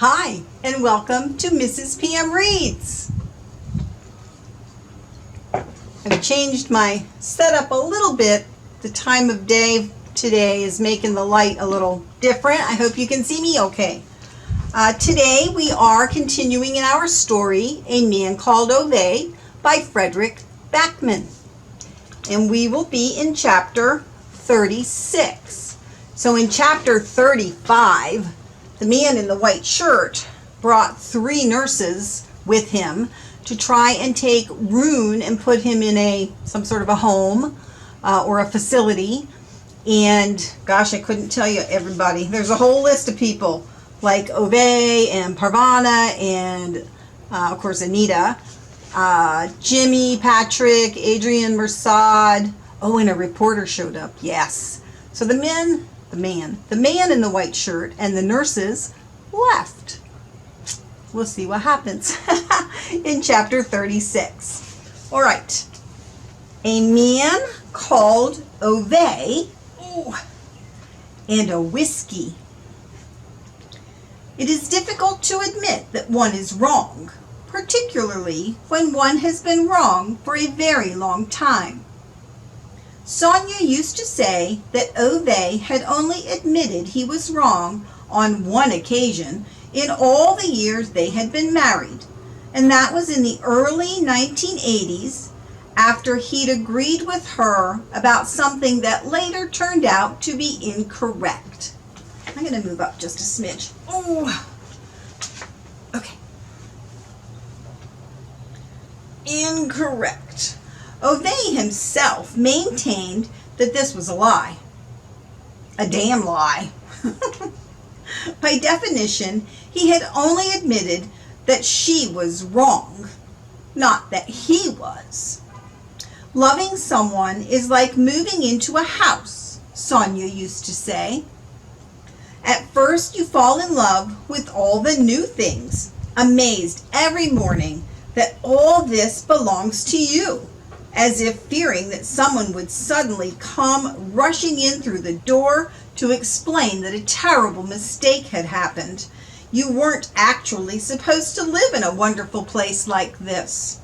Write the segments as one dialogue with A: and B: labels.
A: Hi, and welcome to Mrs. PM Reads. I've changed my setup a little bit. The time of day today is making the light a little different. I hope you can see me okay. Today we are continuing in our story, A Man Called Ove by Fredrik Backman. And we will be in chapter 36. So in chapter 35, the man in the white shirt brought 3 nurses with him to try and take Rune and put him in some sort of a home or a facility. And gosh, I couldn't tell you everybody. There's a whole list of people like Ove and Parvana and of course Anita, Jimmy, Patrick, Adrian, Mersad. Oh, and a reporter showed up. Yes. So the man in the white shirt and the nurses left. We'll see what happens in chapter 36. All right. A man called Ove and a whiskey. It is difficult to admit that one is wrong, particularly when one has been wrong for a very long time. Sonia used to say that Ove had only admitted he was wrong on one occasion in all the years they had been married, and that was in the early 1980s after he'd agreed with her about something that later turned out to be incorrect. I'm going to move up just a smidge. Oh, okay. Incorrect. Ove himself maintained that this was a lie. A damn lie. By definition, he had only admitted that she was wrong, not that he was. Loving someone is like moving into a house, Sonia used to say. At first you fall in love with all the new things, amazed every morning that all this belongs to you, as if fearing that someone would suddenly come rushing in through the door to explain that a terrible mistake had happened. You weren't actually supposed to live in a wonderful place like this.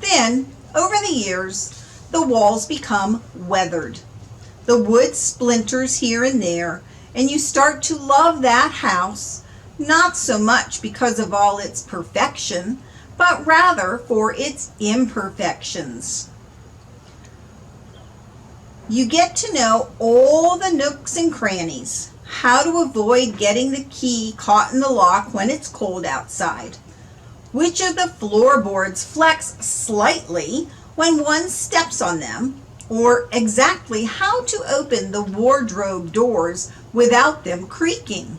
A: Then, over the years, the walls become weathered. The wood splinters here and there, and you start to love that house, not so much because of all its perfection, but rather for its imperfections. You get to know all the nooks and crannies, how to avoid getting the key caught in the lock when it's cold outside, which of the floorboards flex slightly when one steps on them, or exactly how to open the wardrobe doors without them creaking.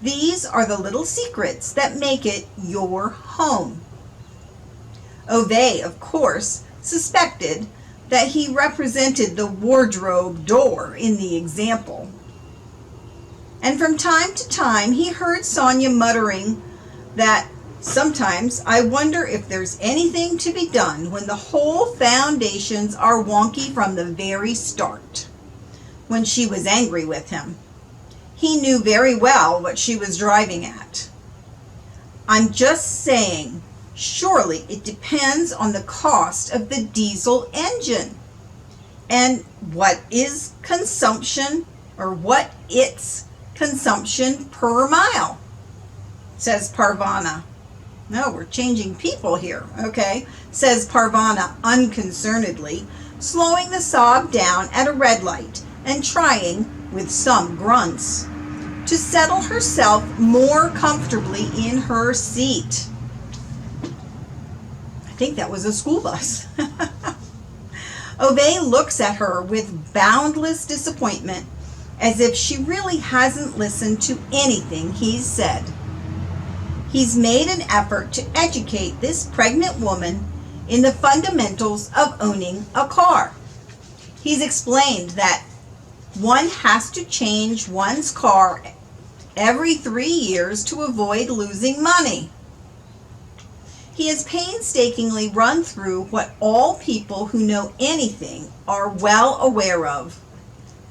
A: These are the little secrets that make it your home. Ove, of course, suspected that he represented the wardrobe door in the example. And from time to time he heard Sonia muttering that sometimes I wonder if there's anything to be done when the whole foundations are wonky from the very start. When she was angry with him, he knew very well what she was driving at. I'm just saying, surely it depends on the cost of the diesel engine. And what is consumption, or what its consumption per mile? Says Parvana. No, we're changing people here, okay? Says Parvana unconcernedly, slowing the Saab down at a red light and trying, with some grunts, to settle herself more comfortably in her seat. I think that was a school bus. Ove looks at her with boundless disappointment, as if she really hasn't listened to anything he's said. He's made an effort to educate this pregnant woman in the fundamentals of owning a car. He's explained that one has to change one's car every 3 years to avoid losing money. He has painstakingly run through what all people who know anything are well aware of,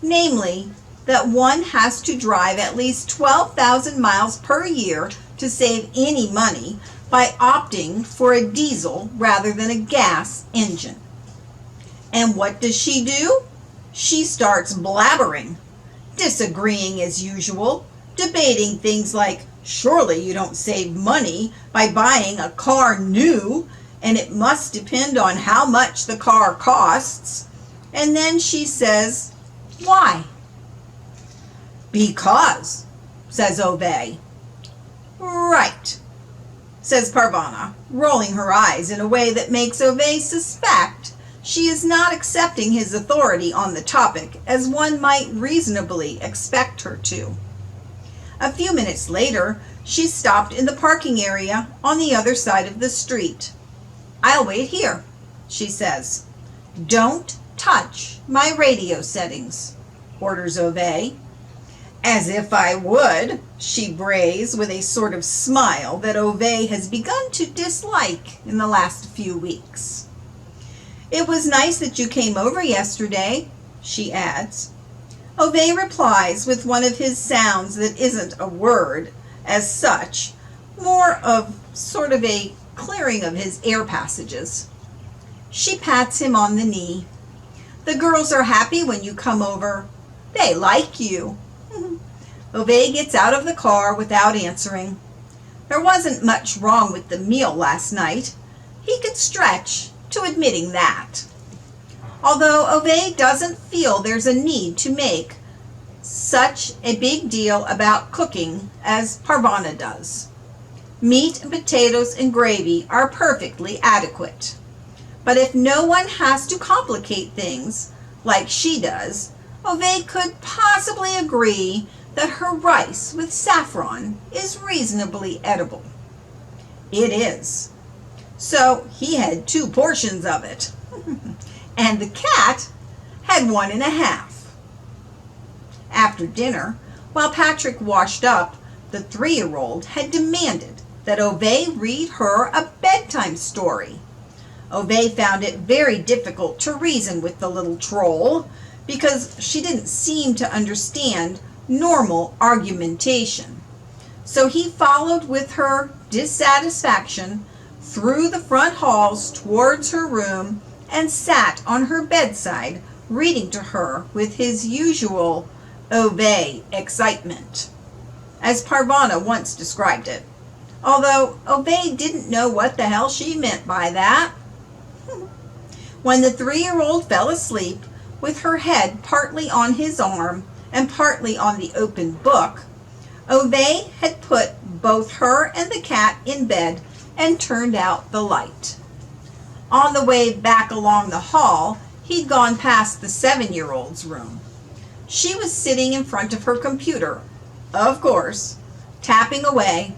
A: namely that one has to drive at least 12,000 miles per year to save any money by opting for a diesel rather than a gas engine. And what does she do? She starts blabbering, disagreeing as usual, debating things like, surely you don't save money by buying a car new, and it must depend on how much the car costs. And then she says, why? Because, says Ove. Right, says Parvana, rolling her eyes in a way that makes Ove suspect she is not accepting his authority on the topic as one might reasonably expect her to. A few minutes later, she stopped in the parking area on the other side of the street. I'll wait here, she says. Don't touch my radio settings, orders Ove. As if I would, she brays with a sort of smile that Ove has begun to dislike in the last few weeks. It was nice that you came over yesterday, she adds. Ove replies with one of his sounds that isn't a word as such, more of sort of a clearing of his air passages. She pats him on the knee. The girls are happy when you come over. They like you. Ove gets out of the car without answering. There wasn't much wrong with the meal last night. He could stretch to admitting that. Although Ove doesn't feel there's a need to make such a big deal about cooking as Parvana does. Meat and potatoes and gravy are perfectly adequate. But if no one has to complicate things like she does, Ove could possibly agree that her rice with saffron is reasonably edible. It is. So he had 2 portions of it. And the cat had 1.5. After dinner, while Patrick washed up, the 3-year-old had demanded that Ove read her a bedtime story. Ove found it very difficult to reason with the little troll because she didn't seem to understand normal argumentation. So he followed with her dissatisfaction through the front halls towards her room and sat on her bedside reading to her with his usual Ove excitement, as Parvana once described it, although Ove didn't know what the hell she meant by that. When the 3-year-old fell asleep, with her head partly on his arm and partly on the open book, Ove had put both her and the cat in bed and turned out the light. On the way back along the hall, he'd gone past the 7-year-old's room. She was sitting in front of her computer, of course, tapping away.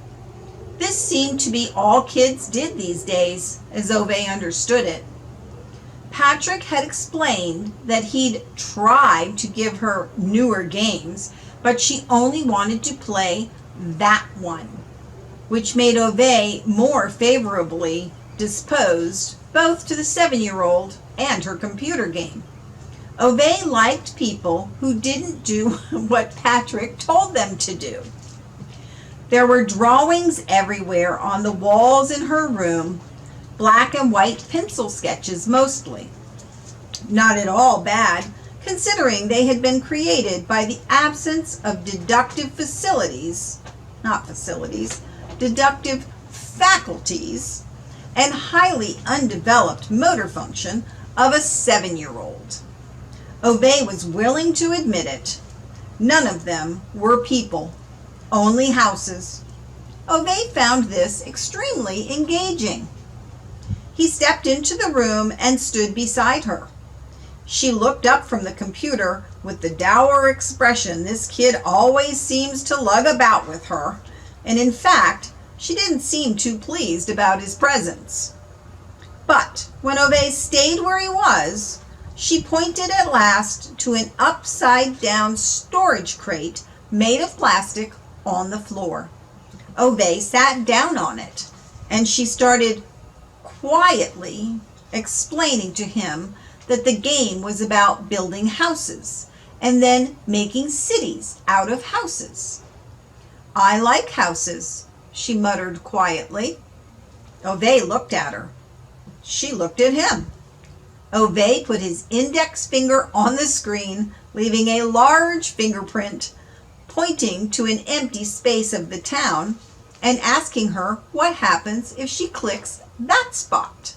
A: This seemed to be all kids did these days, as Ove understood it. Patrick had explained that he'd tried to give her newer games, but she only wanted to play that one, which made Ove more favorably disposed both to the 7-year-old and her computer game. Ove liked people who didn't do what Patrick told them to do. There were drawings everywhere on the walls in her room, black and white pencil sketches mostly. Not at all bad, considering they had been created by the absence of deductive deductive faculties and highly undeveloped motor function of a 7-year-old. Ove was willing to admit it. None of them were people, only houses. Ove found this extremely engaging. He stepped into the room and stood beside her. She looked up from the computer with the dour expression this kid always seems to lug about with her, and in fact, she didn't seem too pleased about his presence. But when Ove stayed where he was, she pointed at last to an upside-down storage crate made of plastic on the floor. Ove sat down on it, and she started quietly explaining to him that the game was about building houses, and then making cities out of houses. I like houses, she muttered quietly. Ove looked at her. She looked at him. Ove put his index finger on the screen, leaving a large fingerprint pointing to an empty space of the town and asking her what happens if she clicks that spot.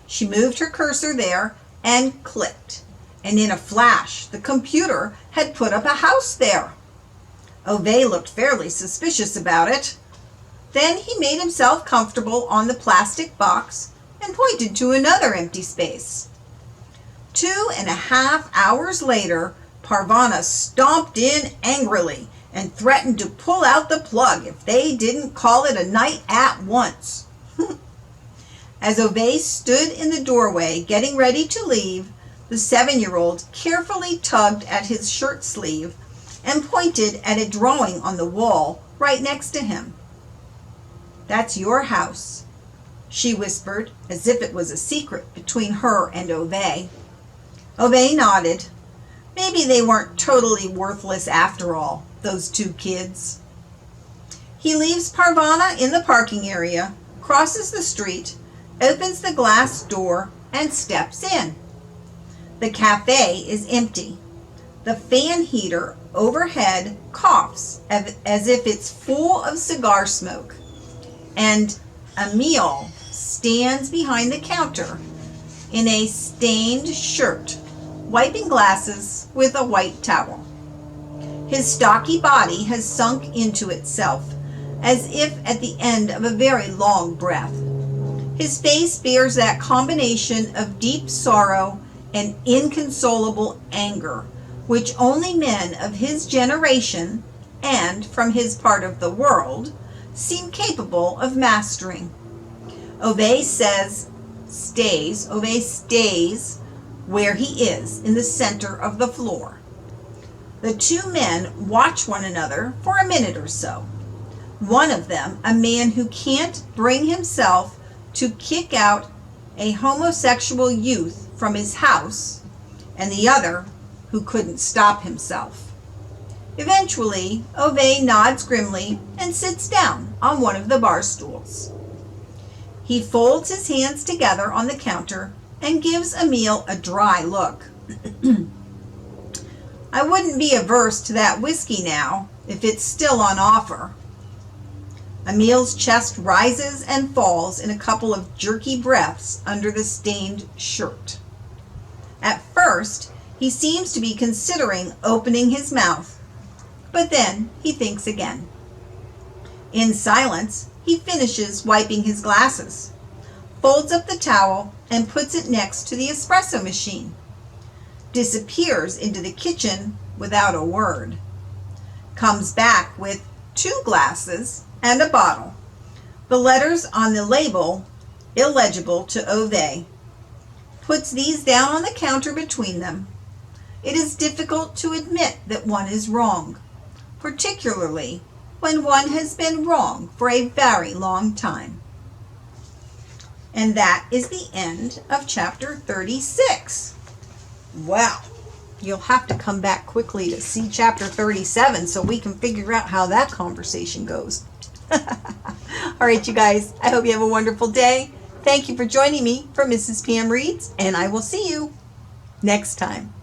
A: She moved her cursor there and clicked, and in a flash the computer had put up a house there. Ove looked fairly suspicious about it. Then he made himself comfortable on the plastic box and pointed to another empty space. 2.5 hours later, Parvana stomped in angrily and threatened to pull out the plug if they didn't call it a night at once. As Ove stood in the doorway getting ready to leave, the 7-year-old carefully tugged at his shirt sleeve and pointed at a drawing on the wall right next to him. "That's your house," she whispered, as if it was a secret between her and Ove. Ove nodded. Maybe they weren't totally worthless after all, those 2 kids. He leaves Parvana in the parking area, crosses the street, opens the glass door, and steps in. The cafe is empty. The fan heater overhead coughs as if it's full of cigar smoke, and Emil stands behind the counter in a stained shirt, wiping glasses with a white towel. His stocky body has sunk into itself, as if at the end of a very long breath. His face bears that combination of deep sorrow and inconsolable anger, which only men of his generation, and from his part of the world, seem capable of mastering. Ove stays where he is, in the center of the floor. The 2 men watch one another for a minute or so. One of them, a man who can't bring himself to kick out a homosexual youth from his house, and the other who couldn't stop himself. Eventually, Ove nods grimly and sits down on one of the bar stools. He folds his hands together on the counter and gives Emil a dry look. "I wouldn't be averse to that whiskey now, if it's still on offer." Emil's chest rises and falls in a couple of jerky breaths under the stained shirt. At first, he seems to be considering opening his mouth, but then he thinks again. In silence, he finishes wiping his glasses, folds up the towel, and puts it next to the espresso machine. Disappears into the kitchen without a word. Comes back with 2 glasses and a bottle. The letters on the label illegible to Ove. Puts these down on the counter between them. It is difficult to admit that one is wrong, particularly when one has been wrong for a very long time. And that is the end of chapter 36. Wow. You'll have to come back quickly to see chapter 37 so we can figure out how that conversation goes. All right, you guys, I hope you have a wonderful day. Thank you for joining me for Mrs. PM Reads, and I will see you next time.